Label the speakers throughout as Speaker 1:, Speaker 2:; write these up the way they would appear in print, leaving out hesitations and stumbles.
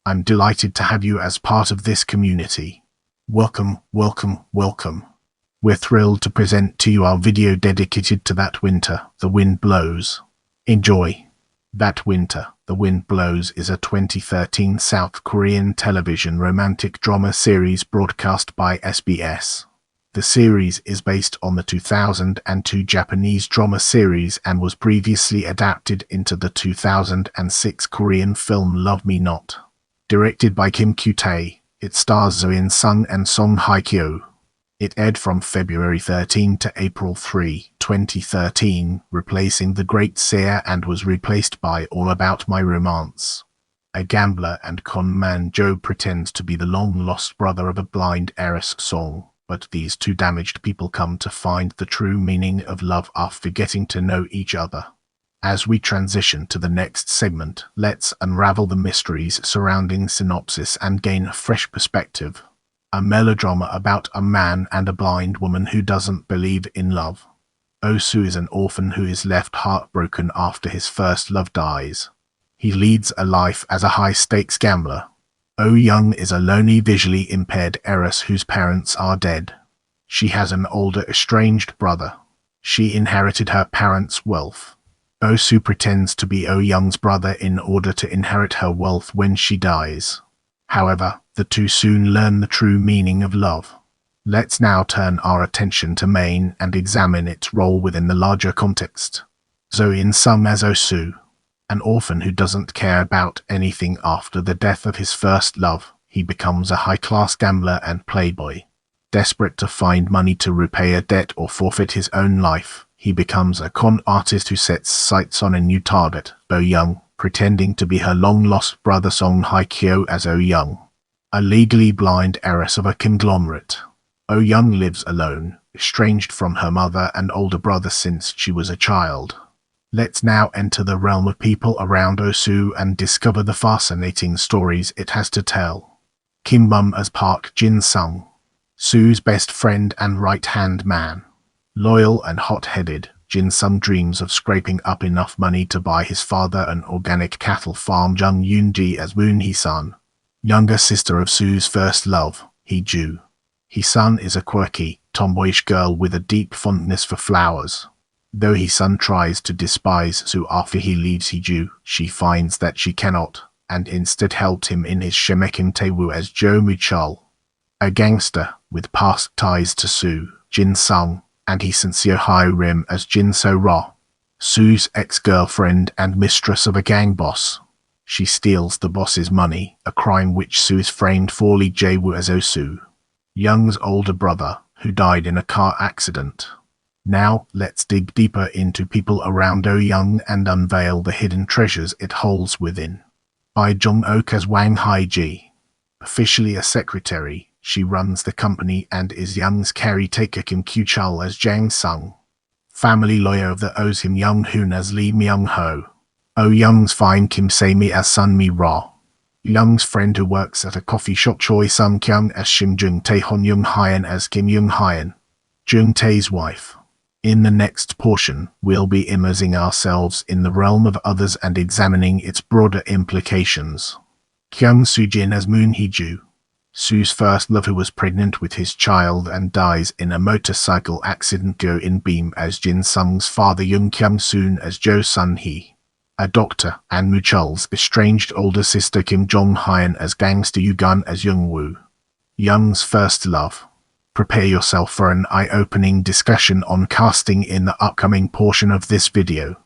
Speaker 1: I'm delighted to have you as part of this community. Welcome, welcome, welcome. We're thrilled to present to you our video dedicated to That Winter, the Wind Blows. Enjoy. That Winter, the Wind Blows is a 2013 South Korean television romantic drama series broadcast by SBS. The series is based on the 2002 Japanese drama series and was previously adapted into the 2006 Korean film Love Me Not. Directed by Kim Kyu-tae, it stars Zo Sung and Song Hye-kyo. It aired from February 13 to April 3, 2013, replacing The Great Seer, and was replaced by All About My Romance. A gambler and con man, Joe pretends to be the long-lost brother of a blind heiress, Song, but these two damaged people come to find the true meaning of love after getting to know each other. As we transition to the next segment, let's unravel the mysteries surrounding synopsis and gain a fresh perspective. A melodrama about a man and a blind woman who doesn't believe in love. Oh-soo is an orphan who is left heartbroken after his first love dies. He leads a life as a high-stakes gambler. Oh-young is a lonely, visually impaired heiress whose parents are dead. She has an older, estranged brother. She inherited her parents' wealth. Oh-soo pretends to be Oh-young's brother in order to inherit her wealth when she dies. However, the two soon learn the true meaning of love. Let's now turn our attention to Maine and examine its role within the larger context. Zo Sung as Oh-soo, an orphan who doesn't care about anything after the death of his first love. He becomes a high-class gambler and playboy. Desperate to find money to repay a debt or forfeit his own life, he becomes a con artist who sets sights on a new target, Oh-young, pretending to be her long-lost brother Song Hye-kyo as Oh-young, a legally blind heiress of a conglomerate. Oh-young lives alone, estranged from her mother and older brother since she was a child. Let's now enter the realm of people around Oh-soo and discover the fascinating stories it has to tell. Kim Bum as Park Jin-sung, Soo's best friend and right-hand man. Loyal and hot-headed, Jin-sung dreams of scraping up enough money to buy his father an organic cattle farm. Jung Yoon-ji as Moon Hee-sun, younger sister of Soo's first love, Hee-ju. Hee-sun is a quirky, tomboyish girl with a deep fondness for flowers. Though Hee-sun tries to despise Soo after he leaves Hee-ju, she finds that she cannot, and instead helped him in his Shemekun Tae-woo as Jo Mu-chul, a gangster with past ties to Soo, Jin-sung, and Hee-sun Seo-Hye-rim as Jin So-ra, Soo's ex-girlfriend and mistress of a gang boss. She steals the boss's money, a crime which Soo is framed for. Lee Jae-woo as Oh-soo, Young's older brother, who died in a car accident. Now, let's dig deeper into people around Oh-young and unveil the hidden treasures it holds within. By Jung-ok as Wang Hae-ji. Officially a secretary, she runs the company and is Young's caretaker. Kim Kyu-tae as Jang-sung, family lawyer of the Ohs. Him Young-hoon as Lee Myung-ho. Oh-young's fine Kim Se-mi as Sun Mi-ra. Young's friend who works at a coffee shop. Choi Sung-kyung as Shim Jung-tae. Hon Young-hyen as Kim Young-hyen, Jung-tae's wife. In the next portion, we'll be immersing ourselves in the realm of others and examining its broader implications. Kyung Soo-jin as Moon Hee-ju, Soo's first love, who was pregnant with his child and dies in a motorcycle accident. Go In-beam as Jin-sung's father. Young Kyung-soon as Jo Sun-hee, a doctor, and Mu-chul's estranged older sister. Kim Jong-hyen as gangster. Yu-gun as Young-woo, Young's first love. Prepare yourself for an eye-opening discussion on casting in the upcoming portion of this video.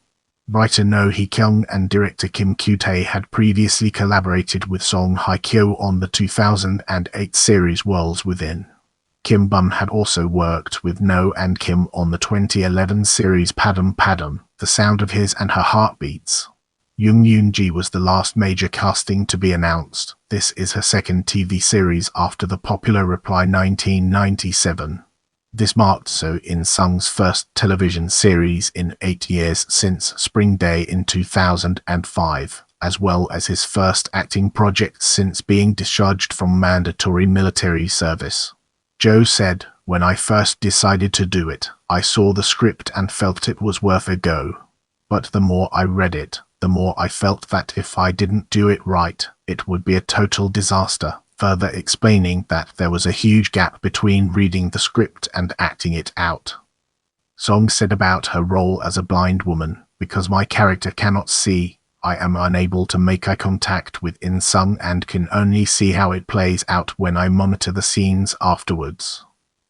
Speaker 1: Writer No Hee-kyung and director Kim Kyu-tae had previously collaborated with Song Hye-kyo on the 2008 series Worlds Within. Kim Bum had also worked with No and Kim on the 2011 series Padam Padam, The Sound of His and Her Heartbeats. Jung Yoon-ji was the last major casting to be announced. This is her second TV series after the popular Reply 1997. This marked So In-sung's first television series in 8 years since Spring Day in 2005, as well as his first acting project since being discharged from mandatory military service. Jo said, "When I first decided to do it, I saw the script and felt it was worth a go. But the more I read it, the more I felt that if I didn't do it right, it would be a total disaster, further explaining that there was a huge gap between reading the script and acting it out. Song said about her role as a blind woman, "Because my character cannot see, I am unable to make eye contact with In-sung and can only see how it plays out when I monitor the scenes afterwards.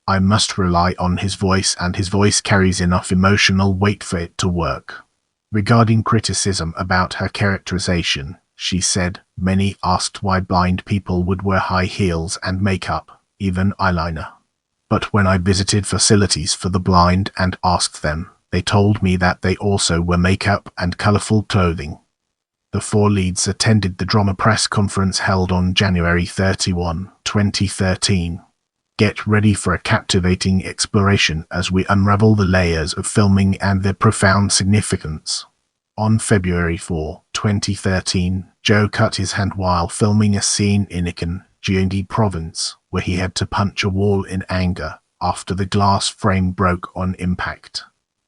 Speaker 1: I must rely on his voice, and his voice carries enough emotional weight for it to work." Regarding criticism about her characterization, she said, "Many asked why blind people would wear high heels and makeup, even eyeliner. But when I visited facilities for the blind and asked them, they told me that they also wear makeup and colorful clothing." The four leads attended the drama press conference held on January 31, 2013. Get ready for a captivating exploration as we unravel the layers of filming and their profound significance. On February 4, 2013, Joe cut his hand while filming a scene in Ikan, Gyeonggi Province, where he had to punch a wall in anger after the glass frame broke on impact.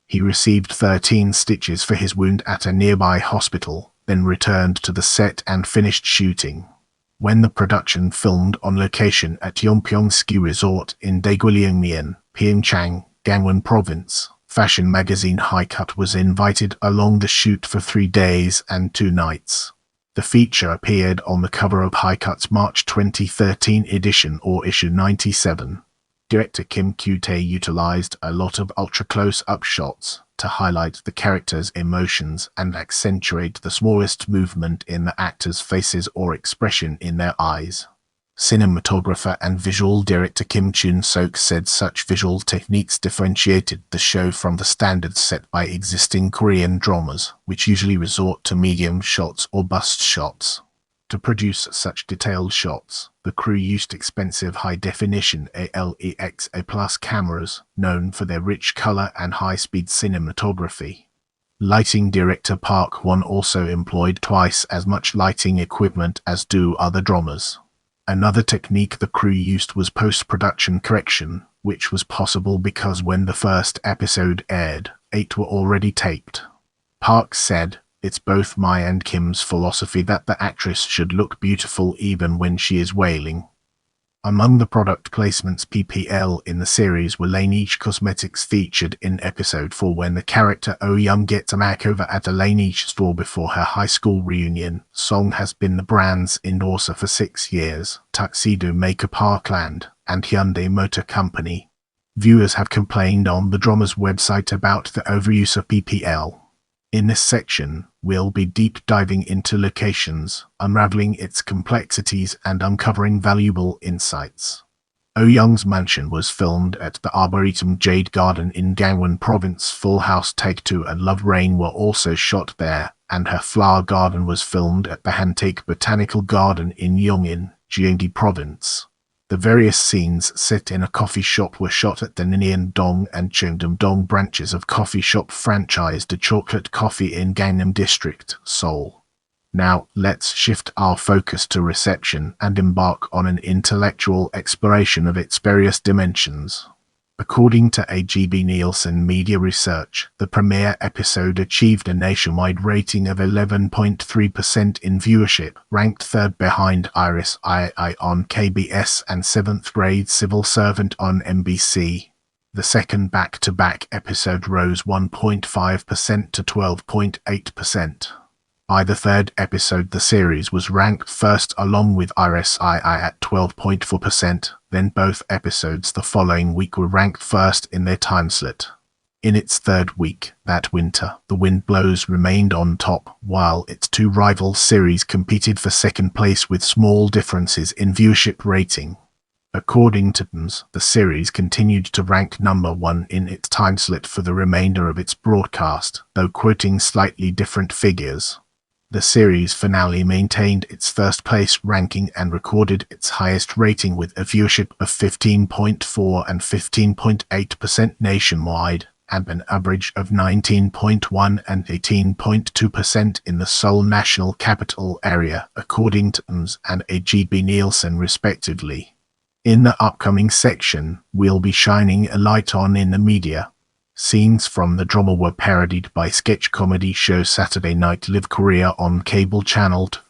Speaker 1: He received 13 stitches for his wound at a nearby hospital, then returned to the set and finished shooting. When the production filmed on location at Yongpyong Ski Resort in Daegwallyeongmyeon, Pyeongchang, Gangwon Province, fashion magazine Hye-kyo was invited along the shoot for 3 days and 2 nights. The feature appeared on the cover of Hye-kyo's March 2013 edition, or issue 97. Director Kim Kyu-tae utilized a lot of ultra-close-up shots to highlight the characters' emotions and accentuate the smallest movement in the actors' faces or expression in their eyes. Cinematographer and visual director Kim Chun-sok said such visual techniques differentiated the show from the standards set by existing Korean dramas, which usually resort to medium shots or bust shots. To produce such detailed shots, the crew used expensive high-definition ALEXA+ cameras, known for their rich color and high-speed cinematography. Lighting director Park Won also employed twice as much lighting equipment as do other dramas. Another technique the crew used was post-production correction, which was possible because when the first episode aired, 8 were already taped. Park said, "It's both my and Kim's philosophy that the actress should look beautiful even when she is wailing." Among the product placements PPL in the series were Laneige Cosmetics, featured in episode 4 when the character Oh Young gets a makeover at a Laneige store before her high school reunion. Song has been the brand's endorser for 6 years. Tuxedo Maker Parkland and Hyundai Motor Company. Viewers have complained on the drama's website about the overuse of PPL. In this section, we'll be deep diving into locations, unraveling its complexities and uncovering valuable insights. Oh Young's mansion was filmed at the Arboretum Jade Garden in Gangwon Province. Full House Take 2 and Love Rain were also shot there, and her flower garden was filmed at the Hantake Botanical Garden in Yongin, Gyeonggi Province. The various scenes set in a coffee shop were shot at the Ninian-dong and Cheongdam-dong branches of coffee shop franchise The Chocolate Coffee in Gangnam District, Seoul. Now, let's shift our focus to reception and embark on an intellectual exploration of its various dimensions. According to AGB Nielsen Media Research, the premiere episode achieved a nationwide rating of 11.3% in viewership, ranked third behind Heiress II on KBS and 7th Grade Civil Servant on MBC. The second back-to-back episode rose 1.5% to 12.8%. By the third episode, the series was ranked first along with Heiress II at 12.4%, then both episodes the following week were ranked first in their timeslot. In its third week, that winter, The Wind Blows remained on top, while its two rival series competed for second place with small differences in viewership rating. According to TIMS, the series continued to rank number 1 in its timeslot for the remainder of its broadcast, though quoting slightly different figures. The series finale maintained its first-place ranking and recorded its highest rating with a viewership of 15.4 and 15.8% nationwide, and an average of 19.1 and 18.2% in the Seoul National Capital Area, according to TIMS and AGB Nielsen respectively. In the upcoming section, we'll be shining a light on in the media. Scenes from the drama were parodied by sketch comedy show Saturday Night Live Korea on cable channel 2.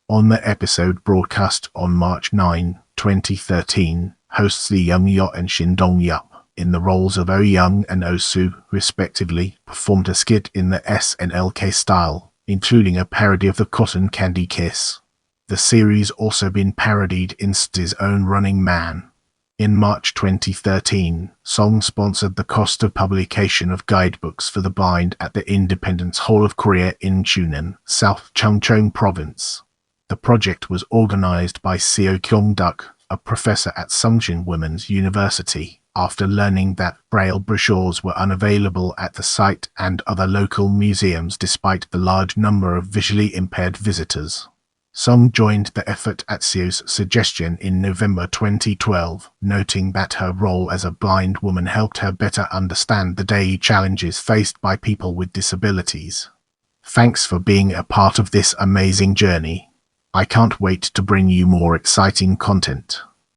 Speaker 1: On the episode broadcast on March 9, 2013, hosts Lee Young-yeol and Shin Dong-yup, in the roles of Oh Young and Oh Soo, respectively, performed a skit in the SNLK style, including a parody of the Cotton Candy Kiss. The series also been parodied in ST's own Running Man. In March 2013, Song sponsored the cost of publication of guidebooks for the blind at the Independence Hall of Korea in Chunan, South Chungcheong Province. The project was organized by Seo Kyung-duk, a professor at Sungshin Women's University, after learning that Braille brochures were unavailable at the site and other local museums despite the large number of visually impaired visitors. Song joined the effort at Seo's suggestion in November 2012, noting that her role as a blind woman helped her better understand the daily challenges faced by people with disabilities. Thanks for being a part of this amazing journey. I can't wait to bring you more exciting content.